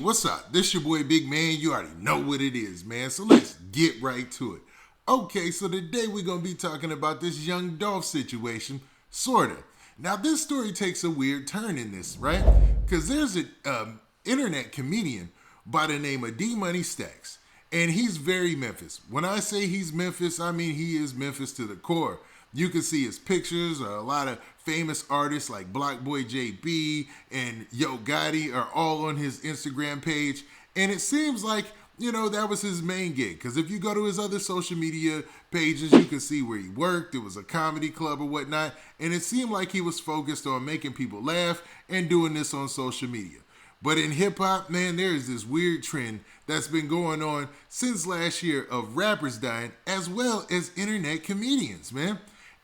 what's up? This your boy Big Man. You already know what it is, man. So let's get right to it. Okay, so today we're going to be talking about this young Dolph situation, sorta. Now this story takes a weird turn in this, right? Because there's an internet comedian by the name of Dmuney Stacks. And he's very Memphis. When I say he's Memphis, I mean he is Memphis to the core. You can see his pictures. A lot of famous artists like Block Boy JB and Yo Gotti are all on his Instagram page. And it seems like, that was his main gig. Because if you go to his other social media pages, you can see where he worked. It was a comedy club or whatnot. And it seemed like he was focused on making people laugh and doing this on social media. But in hip hop, man, there is this weird trend that's been going on since last year of rappers dying as well as internet comedians, man.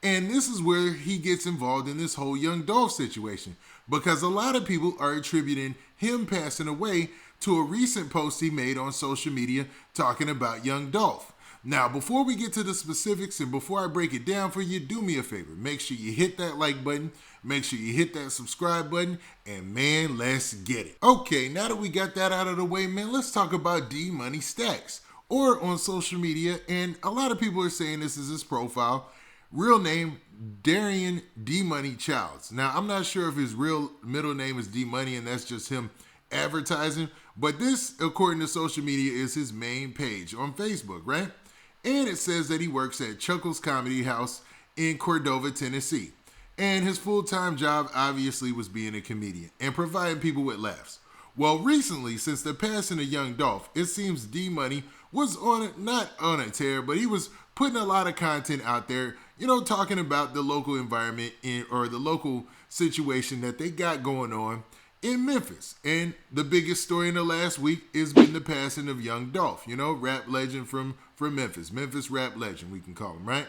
And this is where he gets involved in this whole young Dolph situation because a lot of people are attributing him passing away to a recent post he made on social media talking about young Dolph. Now, before we get to the specifics and before I break it down for you, do me a favor. Make sure you hit that like button. Make sure you hit that subscribe button. And man, let's get it. Okay, now that we got that out of the way, man, let's talk about Dmuney Stacks. Or on social media, and a lot of people are saying this is his profile. Real name, Darian Dmuney Childs. Now, I'm not sure if his real middle name is Dmuney and that's just him advertising. But this, according to social media, is his main page on Facebook, right? And it says that he works at Chuckles Comedy House in Cordova, Tennessee. And his full-time job obviously was being a comedian and providing people with laughs. Well, recently, since the passing of young Dolph, it seems Dmuney was not on a tear, but he was putting a lot of content out there, talking about the local environment or the local situation that they got going on in Memphis. And the biggest story in the last week has been the passing of young Dolph, rap legend from Memphis rap legend, we can call him, right?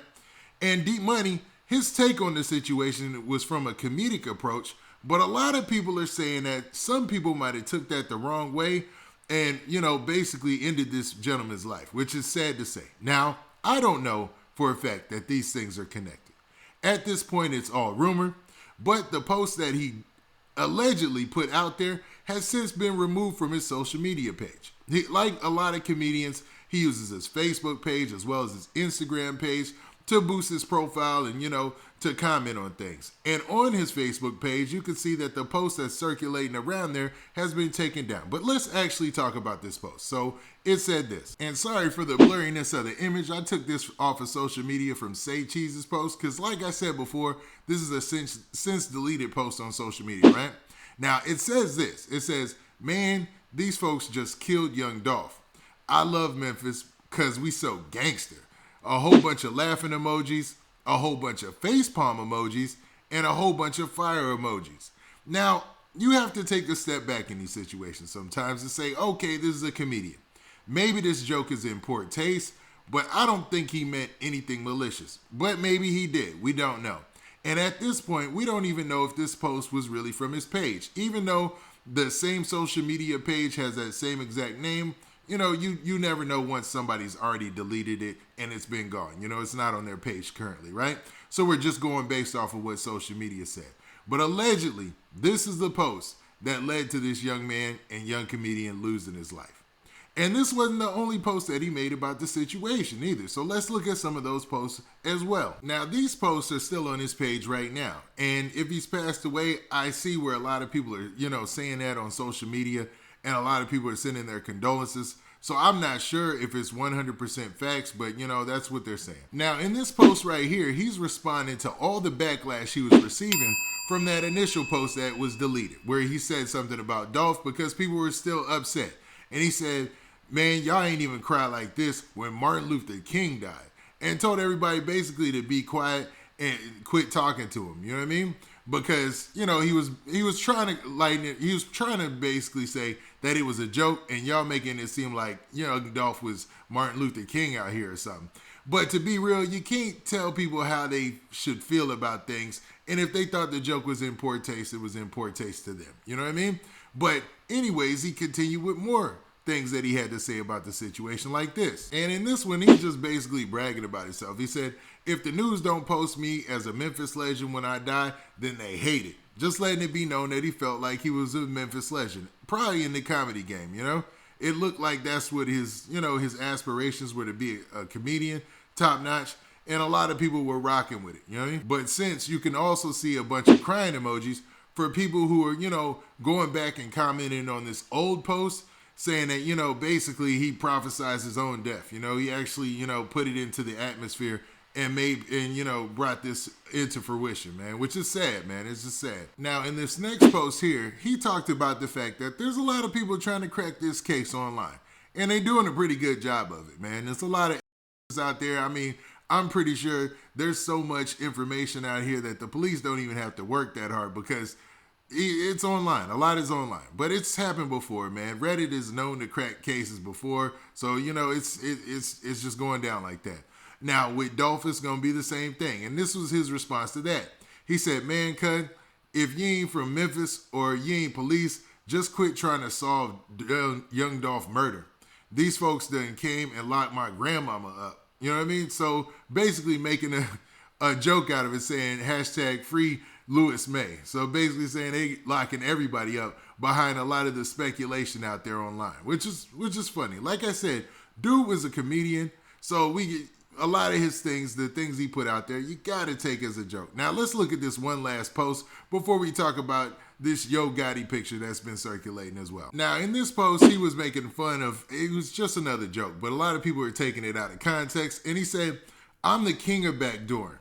And Dmuney, his take on the situation was from a comedic approach, but a lot of people are saying that some people might have took that the wrong way and, basically ended this gentleman's life, which is sad to say. Now, I don't know for a fact that these things are connected. At this point, it's all rumor, but the post that he allegedly put out there has since been removed from his social media page. Like a lot of comedians, he uses his Facebook page as well as his Instagram page to boost his profile and, to comment on things. And on his Facebook page, you can see that the post that's circulating around there has been taken down. But let's actually talk about this post. So it said this, and sorry for the blurriness of the image. I took this off of social media from Say Cheese's post because like I said before, this is a since deleted post on social media, right? Now it says this, it says, man, these folks just killed young Dolph. I love Memphis because we so gangster. A whole bunch of laughing emojis, a whole bunch of facepalm emojis, and a whole bunch of fire emojis. Now, you have to take a step back in these situations sometimes and say, okay, this is a comedian. Maybe this joke is in poor taste, but I don't think he meant anything malicious. But maybe he did. We don't know. And at this point, we don't even know if this post was really from his page. Even though the same social media page has that same exact name, you never know once somebody's already deleted it and it's been gone. It's not on their page currently, right? So we're just going based off of what social media said. But allegedly, this is the post that led to this young man and young comedian losing his life. And this wasn't the only post that he made about the situation either. So let's look at some of those posts as well. Now, these posts are still on his page right now. And if he's passed away, I see where a lot of people are, saying that on social media. And a lot of people are sending their condolences. So I'm not sure if it's 100% facts, but that's what they're saying. Now, in this post right here, he's responding to all the backlash he was receiving from that initial post that was deleted, where he said something about Dolph because people were still upset. And he said, man, y'all ain't even cry like this when Martin Luther King died. And told everybody basically to be quiet and quit talking to him. You know what I mean? Because, he was trying to lighten it. He was trying to basically say that it was a joke and y'all making it seem like, Dolph was Martin Luther King out here or something. But to be real, you can't tell people how they should feel about things. And if they thought the joke was in poor taste, it was in poor taste to them. You know what I mean? But anyways, he continued with more things that he had to say about the situation like this. And in this one, he's just basically bragging about himself. He said, if the news don't post me as a Memphis legend when I die, then they hate it. just letting it be known that he felt like he was a Memphis legend, probably in the comedy game, you know? It looked like that's what his, his aspirations were, to be a comedian, top notch, and a lot of people were rocking with it, you know what I mean? But since you can also see a bunch of crying emojis for people who are, going back and commenting on this old post, saying that, basically he prophesized his own death. He actually, put it into the atmosphere and brought this into fruition, man, which is sad, man. It's just sad. Now, in this next post here, he talked about the fact that there's a lot of people trying to crack this case online, and they're doing a pretty good job of it, man. There's a lot of out there. I mean, I'm pretty sure there's so much information out here that the police don't even have to work that hard, because it's online. A lot is online, but it's happened before, man. Reddit is known to crack cases before, so it's just going down like that. Now, with Dolph, it's going to be the same thing. And this was his response to that. He said, man, cuz, if you ain't from Memphis or you ain't police, just quit trying to solve young Dolph murder. These folks done came and locked my grandmama up. You know what I mean? So basically making a joke out of it, saying hashtag free Louis May. So basically saying they locking everybody up behind a lot of the speculation out there online, which is funny. Like I said, dude was a comedian, so a lot of his things, the things he put out there, you got to take as a joke. Now, let's look at this one last post before we talk about this Yo Gotti picture that's been circulating as well. Now, in this post, he was making fun of, it was just another joke, but a lot of people are taking it out of context. And he said, I'm the king of backdooring.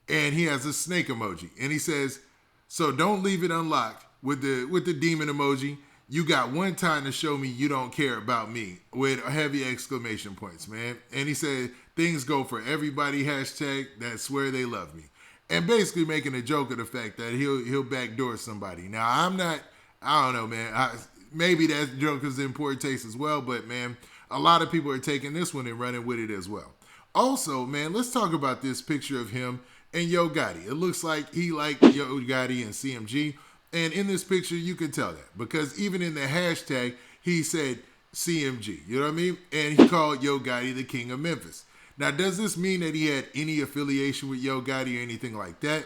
And he has a snake emoji. And he says, so don't leave it unlocked with the demon emoji. You got one time to show me you don't care about me, with heavy exclamation points, man. And he said, things go for everybody, hashtag that swear they love me. And basically making a joke of the fact that he'll backdoor somebody. Now, I don't know, man. Maybe that joke is in poor taste as well, but man, a lot of people are taking this one and running with it as well. Also, man, let's talk about this picture of him and Yo Gotti. It looks like he liked Yo Gotti and CMG. And in this picture, you can tell that, because even in the hashtag, he said CMG, you know what I mean? And he called Yo Gotti the king of Memphis. Now, does this mean that he had any affiliation with Yo Gotti or anything like that?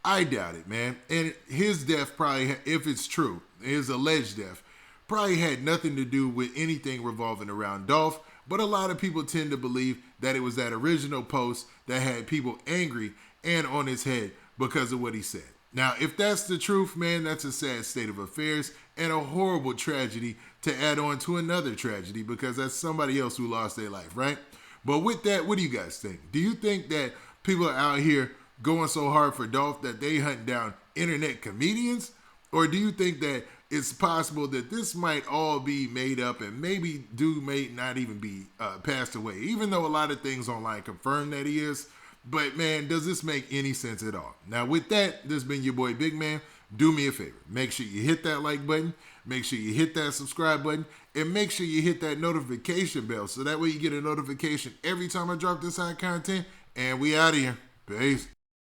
I doubt it, man. And his death probably, if it's true, his alleged death, probably had nothing to do with anything revolving around Dolph, but a lot of people tend to believe that it was that original post that had people angry and on his head because of what he said. Now, if that's the truth, man, that's a sad state of affairs and a horrible tragedy to add on to another tragedy, because that's somebody else who lost their life, right? But with that, what do you guys think? Do you think that people are out here going so hard for Dolph that they hunt down internet comedians? Or do you think that it's possible that this might all be made up and maybe dude may not even be passed away, even though a lot of things online confirm that he is? But man, does this make any sense at all? Now with that, this has been your boy Big Man. Do me a favor. Make sure you hit that like button. Make sure you hit that subscribe button. And make sure you hit that notification bell so that way you get a notification every time I drop this hot content. And we out of here. Peace.